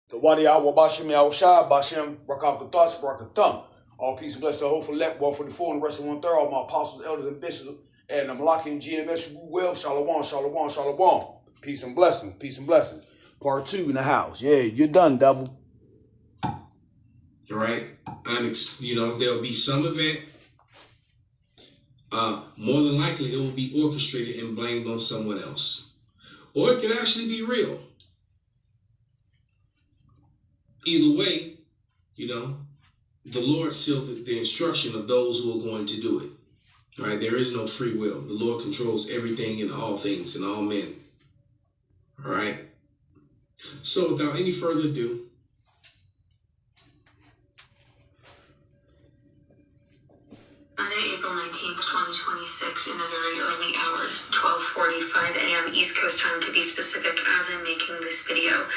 The Wadi Awa Bashim Yahushua, Bashim Rakakatas, Barakatum. All peace and blessings to Hopeful Let 144 and the rest of 1/3, all my apostles, elders, and bishops, and I'm locking GMS well. Shalom, shalom, shalom. Peace and blessings, peace and blessings. Part 2 in the house. Yeah, you're done, devil. Right? There'll be some event. More than likely, it will be orchestrated and blamed on someone else. Or it could actually be real. Either way, the Lord sealed the instruction of those who are going to do it. All right? There is no free will. The Lord controls everything and all things and all men. All right? So without any further ado, Monday, April 19th, 2026, in the very early hours, 12:45 a.m. East Coast time to be specific, as I'm making this video.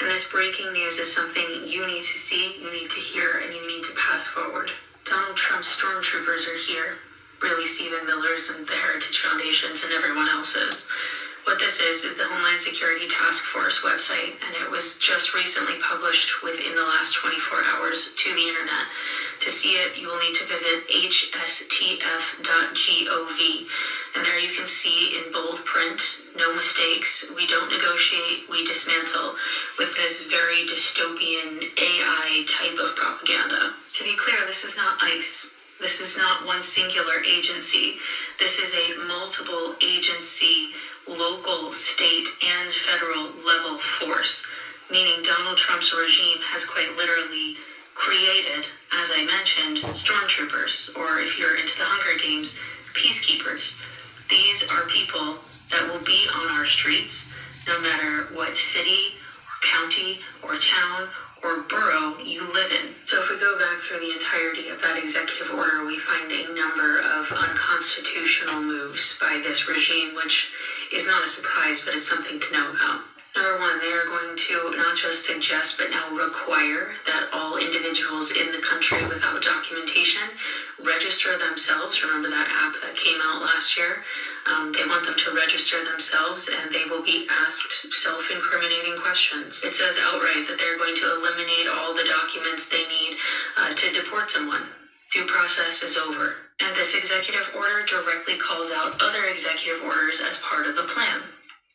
And this breaking news is something you need to see, you need to hear, and you need to pass forward. Donald Trump's stormtroopers are here. Really, Stephen Miller's and the Heritage Foundation's and everyone else's. What this is the Homeland Security Task Force website, and it was just recently published within the last 24 hours to the internet. To see it, you will need to visit hstf.gov, and there you can see in bold print, no mistakes, we don't negotiate, we dismantle, with this very dystopian AI type of propaganda. To be clear, this is not ICE. This is not one singular agency. This is a multiple agency, local, state, and federal level force, meaning Donald Trump's regime has quite literally created, as I mentioned, stormtroopers, or if you're into the Hunger Games, peacekeepers. These are people that will be on our streets, no matter what city, or county, or town, or borough you live in. So if we go back through the entirety of that executive order, we find a number of unconstitutional moves by this regime, which is not a surprise, but it's something to know about. Number one, they are going to not just suggest, but now require that all individuals in the country without documentation register themselves. Remember that app that came out last year? They want them to register themselves, and they will be asked self-incriminating questions. It says outright that they're going to eliminate all the documents they need to deport someone. Due process is over. And this executive order directly calls out other executive orders as part of the plan.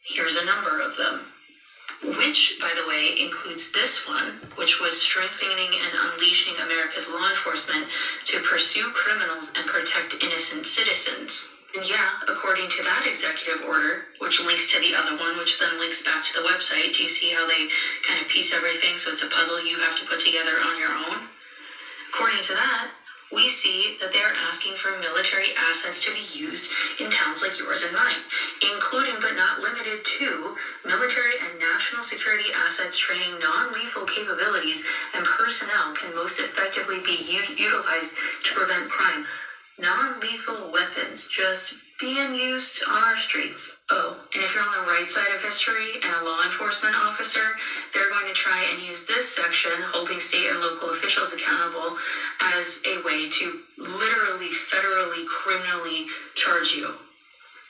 Here's a number of them. Which, by the way, includes this one, which was strengthening and unleashing America's law enforcement to pursue criminals and protect innocent citizens. And yeah, according to that executive order, which links to the other one, which then links back to the website, do you see how they kind of piece everything so it's a puzzle you have to put together on your own? According to that, we see that they're asking for military assets to be used in towns like yours and mine, including but not limited to military and national security assets training non-lethal capabilities and personnel can most effectively be utilized to prevent crime. Non-lethal weapons just being used on our streets. Oh, and if you're on the right side of history and a law enforcement officer, they're going to try and use this section, holding state and local officials accountable, as a way to literally, federally, criminally charge you.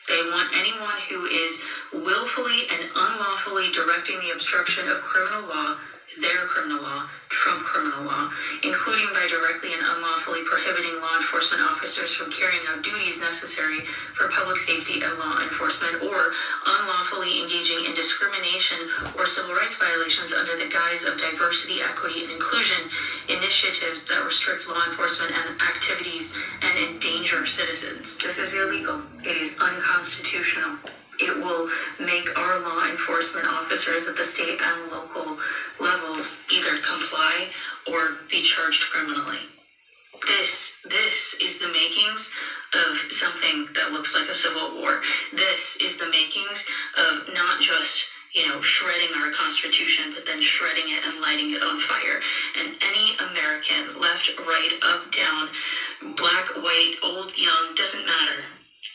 They want anyone who is willfully and unlawfully directing the obstruction of criminal law, their criminal law, Trump criminal law, including by directly and unlawfully prohibiting law enforcement officers from carrying out duties necessary for public safety and law enforcement, or unlawfully engaging in discrimination or civil rights violations under the guise of diversity, equity, and inclusion initiatives that restrict law enforcement and activities and endanger citizens. This is illegal. It is unconstitutional. It will make our law enforcement officers at the state and local levels either comply or be charged criminally. This is the makings of something that looks like a civil war. This is the makings of not just, shredding our Constitution, but then shredding it and lighting it on fire. And any American, left, right, up, down, black, white, old, young, doesn't matter.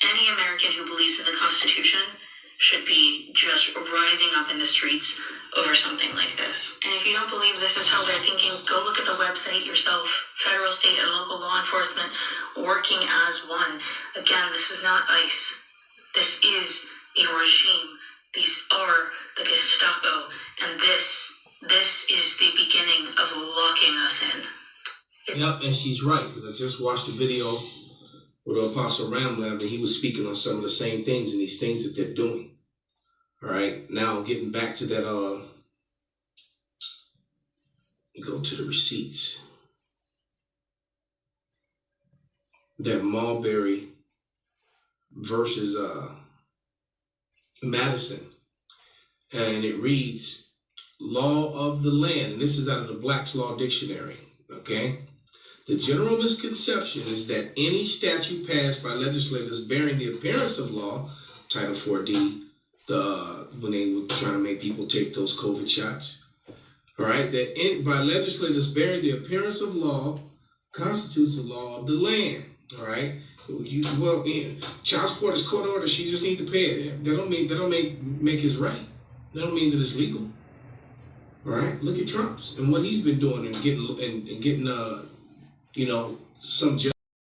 Any American who believes in the Constitution should be just rising up in the streets over something like this. And if you don't believe this is how they're thinking, go look at the website yourself. Federal, state, and local law enforcement working as one. Again, this is not ICE. This is a regime. These are the Gestapo. And this is Yep, and she's right, because I just watched a video with Apostle Ramlab, and he was speaking on some of the same things and these things that they're doing. All right, now getting back to that, go to the receipts. That Marbury versus Madison. And it reads, law of the land, and this is out of the Black's Law Dictionary, okay? The general misconception is that any statute passed by legislators bearing the appearance of law, Title 4D, when they were trying to make people take those COVID shots, all right, that by legislators bearing the appearance of law constitutes the law of the land, all right? Child support is court order. She just needs to pay it. That don't make it right. That don't mean that it's legal. All right. Look at Trump's and what he's been doing and getting some.